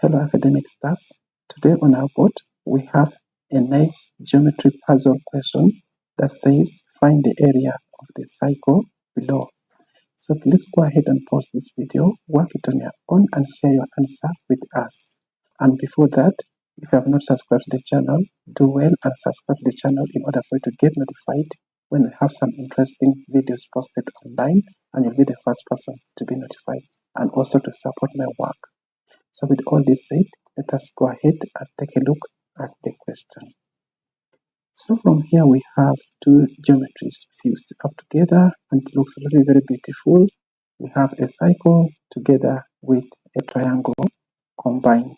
Hello academic stars. Today on our board we have a nice geometry puzzle question that says find the area of the cycle below. So please go ahead and pause this video, work it on your own and share your answer with us. And before that, if you have not subscribed to the channel, do well and subscribe to the channel in order for you to get notified when we have some interesting videos posted online, and you'll be the first person to be notified and also to support my work. So with all this said, let us go ahead and take a look at the question. So from here we have two geometries fused up together and it looks really very beautiful. We have a cycle together with a triangle combined.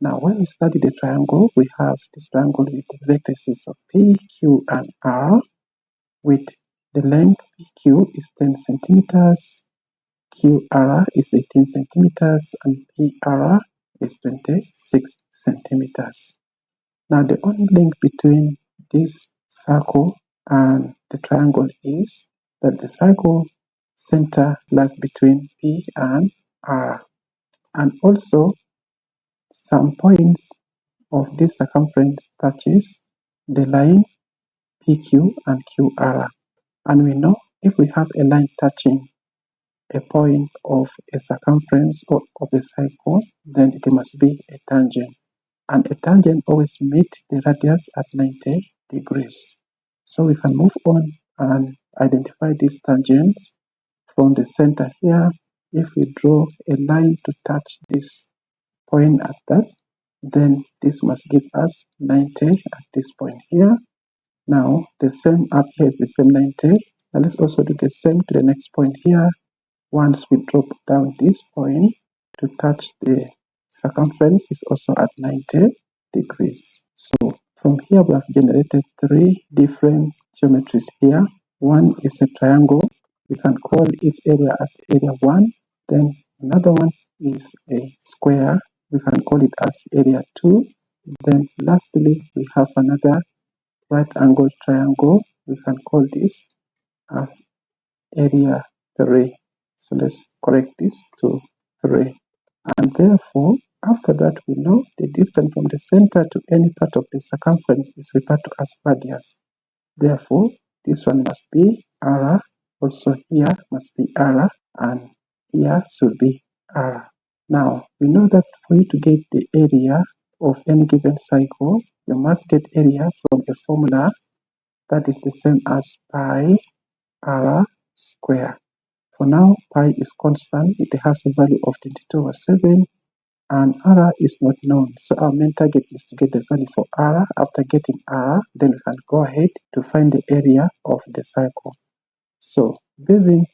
Now when we study the triangle, we have this triangle with the vertices of P, Q and R, with the length PQ is 10 centimeters, QR is 18 centimeters and PR is 26 centimeters. Now the only link between this circle and the triangle is that the circle center lies between P and R, and also some points of this circumference touches the line PQ and QR, and we know if we have a line touching a point of a circumference or of a cycle, then it must be a tangent. And a tangent always meets the radius at 90 degrees. So we can move on and identify these tangents from the center here. If we draw a line to touch this point at that, then this must give us 90 at this point here. Now the same up here is the same 90. Now let's also do the same to the next point here. Once we drop down this point to touch the circumference is also at 90 degrees. So from here we have generated three different geometries here. One is a triangle. We can call its area as area 1. Then another one is a square. We can call it as area 2. Then lastly we have another right angled triangle. We can call this as area 3. So let's correct this to 3. And therefore, after that, we know the distance from the center to any part of the circumference is referred to as radius. Therefore, this one must be R, also here must be R, and here should be R. Now, we know that for you to get the area of any given cycle, you must get area from a formula that is the same as pi R square. For now, pi is constant. It has a value of 22/7 and R is not known. So our main target is to get the value for R. After getting R, then we can go ahead to find the area of the cycle. So basing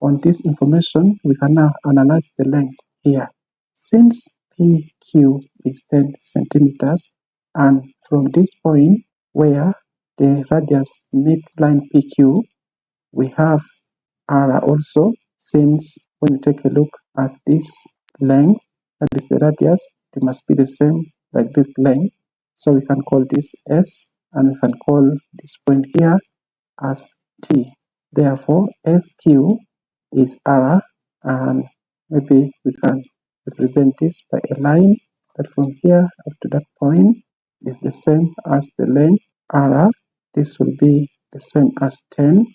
on this information, we can now analyze the length here. Since PQ is 10 centimeters, and from this point where the radius meets line PQ, we have R also, since when you take a look at this length, that is the radius, it must be the same like this length. So we can call this S, and we can call this point here as T. Therefore, SQ is R, and maybe we can represent this by a line that from here up to that point is the same as the length R. This will be the same as 10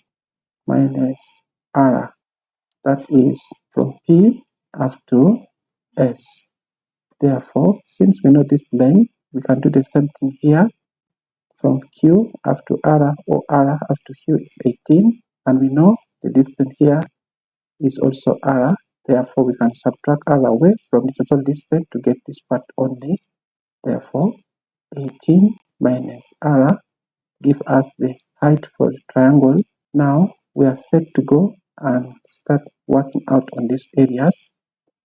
minus R. That is from P up to S. Therefore, since we know this length, we can do the same thing here. From Q up to R, or R up to Q is 18, and we know the distance here is also R. Therefore, we can subtract R away from the total distance to get this part only. Therefore, 18 minus R give us the height for the triangle. Now we are set to go and start working out on these areas.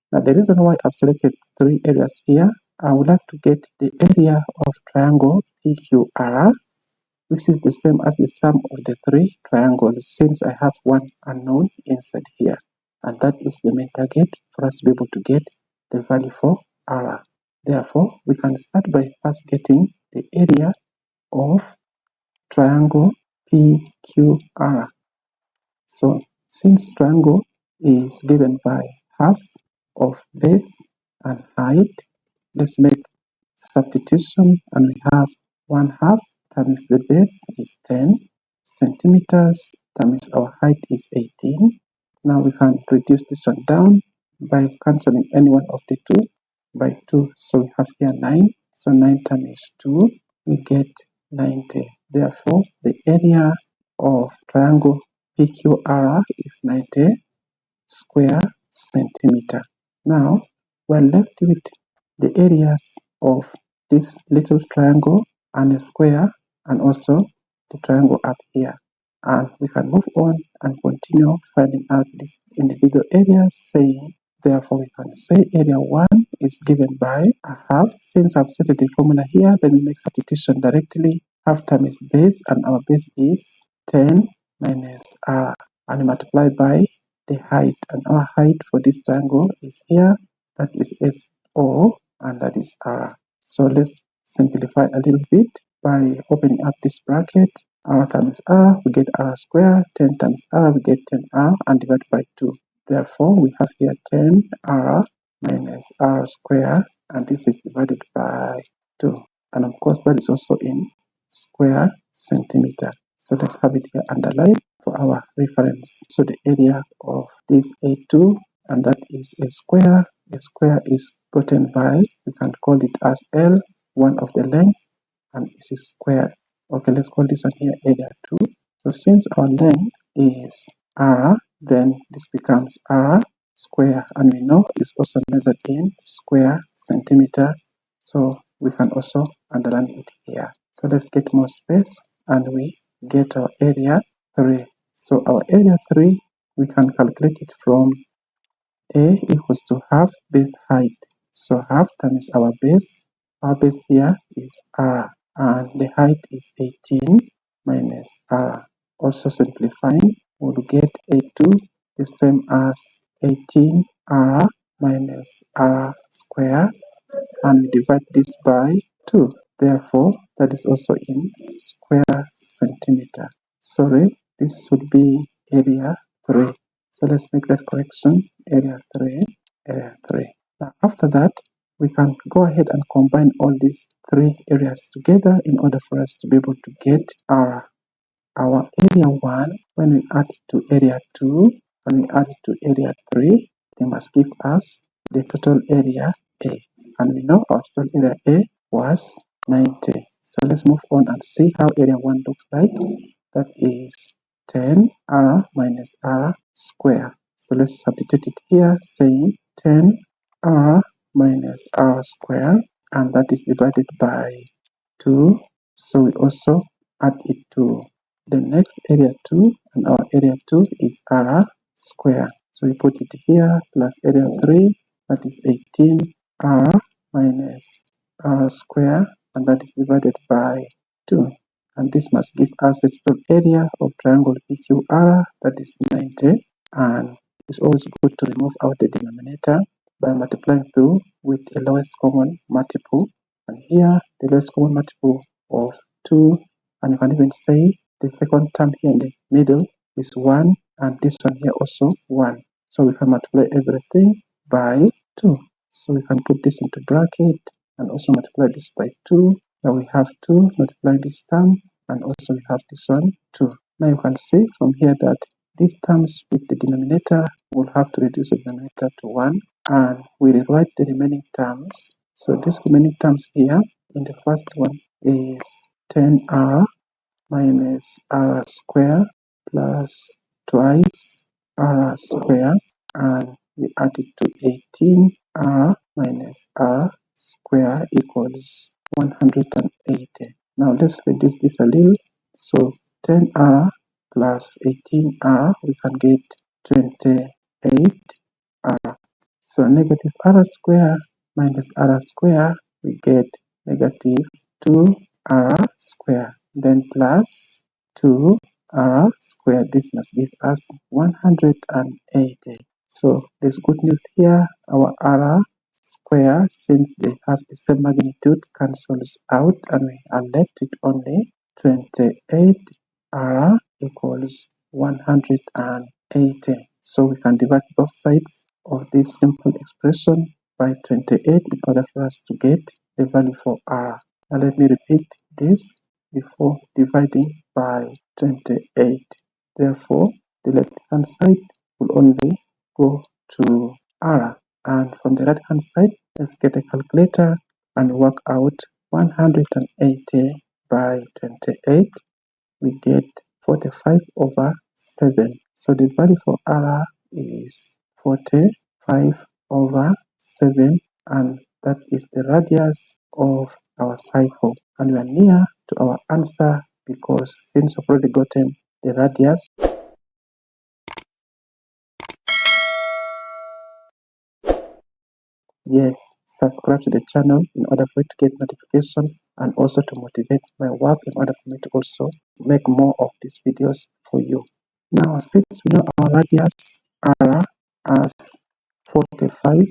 Now the reason why I've selected three areas here, I would like to get the area of triangle PQR, which is the same as the sum of the three triangles, since I have one unknown inside here. And that is the main target for us to be able to get the value for R. Therefore, we can start by first getting the area of triangle PQR. So since triangle is given by half of base and height, let's make substitution, and we have 1/2 times the base is 10 centimeters times our height is 18. Now we can reduce this one down by cancelling any one of the two by 2. So we have here 9. So 9 times 2, we get 90. Therefore, the area of triangle PQR is 90 square centimeter. Now, we're left with the areas of this little triangle and a square, and also the triangle up here. And we can move on and continue finding out these individual areas, saying, therefore, we can say area 1 is given by a half. Since I've set the formula here, then we make substitution directly. Half times base, and our base is 10 minus r, and multiply by the height, and our height for this triangle is here, that is SO, and that is R. So let's simplify a little bit by opening up this bracket. R times R, we get R squared. 10 times R, we get 10R, and divide by 2. Therefore, we have here 10R minus R squared, and this is divided by 2. And of course, that is also in square centimeter. So let's have it here underlined for our reference. So the area of this A2, and that is a square. A square is gotten by, we can call it as L, one of the length, and this is square. Okay, let's call this one here area 2. So since our length is R, then this becomes R square, and we know it's also measured in square centimeter. So we can also underline it here. So let's get more space, and we get our area 3. So our area 3, we can calculate it from A equals to half base height. So half times our base. Our base here is R, and the height is 18 minus R. Also simplifying, we'll get A2 the same as 18R minus R square, and we divide this by 2. Therefore, that is also in square centimeter. Sorry, this should be area 3. So let's make that correction, area 3, area 3. Now after that, we can go ahead and combine all these 3 areas together in order for us to be able to get our area 1. When we add to area 2, when we add to area 3, they must give us the total area A. And we know our total area A was 90. So let's move on and see how area 1 looks like. That is 10R minus R square. So let's substitute it here, saying 10R minus R square, and that is divided by 2. So we also add it to the next area 2, and our area 2 is R square. So we put it here plus area 3, that is 18R minus R square, and that is divided by 2. And this must give us the total area of triangle PQR, that is 90. And it's always good to remove out the denominator by multiplying through with a lowest common multiple. And here, the lowest common multiple of 2, and you can even say the second term here in the middle is 1, and this one here also 1. So we can multiply everything by 2. So we can put this into bracket and also multiply this by 2. Now we have 2 multiply this term, and also we have this one 2. Now you can see from here that these terms with the denominator will have to reduce the denominator to 1, and we rewrite the remaining terms. So these remaining terms here in the first one is 10R minus R square plus twice R square, and we add it to 18R minus R square equals 180. Now let's reduce this a little. So 10R plus 18R, we can get 28R. So negative R square minus R square, we get negative 2R square. Then plus 2R square, this must give us 180. So there's good news here. Our R square, since they have the same magnitude, cancels out, and we are left with only 28R equals 180. So we can divide both sides of this simple expression by 28 in order for us to get the value for r. Now let me repeat this before dividing by 28. Therefore, the left-hand side will only go to r. And from the right-hand side, let's get a calculator and work out 180 by 28. We get 45 over 7. So the value for r is 45 over 7, and that is the radius of our cycle. And we are near to our answer because since we've already gotten the radius, yes, subscribe to the channel in order for you to get notification and also to motivate my work in order for me to also make more of these videos for you. Now, since we know our radius r as 45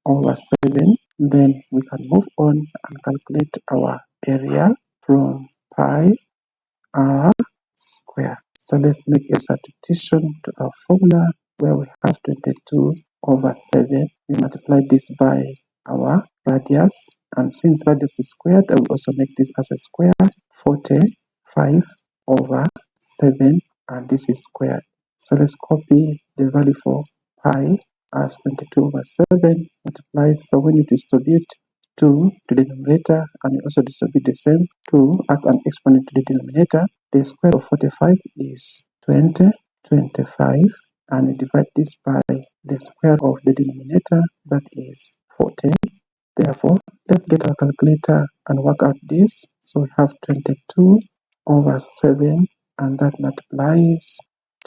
over 7, then we can move on and calculate our area from pi r square. So let's make a substitution to our formula where we have 22 over 7. We multiply this by our radius, and since radius is squared, I will also make this as a square. 45 over 7, and this is squared. So let's copy the value for pi as 22 over 7 multiplies. So when you distribute 2 to the numerator and you also distribute the same 2 as an exponent to the denominator, the square of 45 is 20, 25, and we divide this by the square of the denominator, that is 40. Therefore, let's get our calculator and work out this. So we have 22 over 7, and that multiplies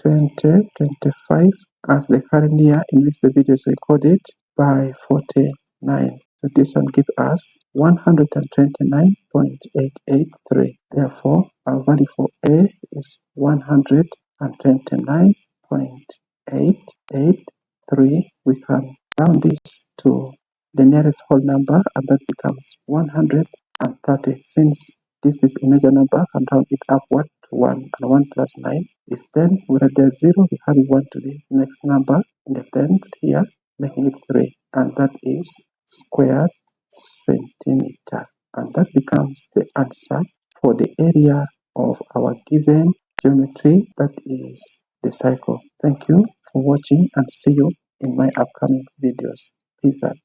20, 25 as the current year in which the video is recorded by 49. So this one gives us 129.883. Therefore, our value for A is 129.883. We can round this to the nearest whole number, and that becomes 130. Since this is a major number, and round it upward to 1, and 1 plus 9 is 10. Where there's 0, we have 1 to the next number in the 10th here, making it 3, and that is squared centimeter. And that becomes the answer for the area of our given geometry, that is the cycle. Thank you for watching, and see you in my upcoming videos. Peace out.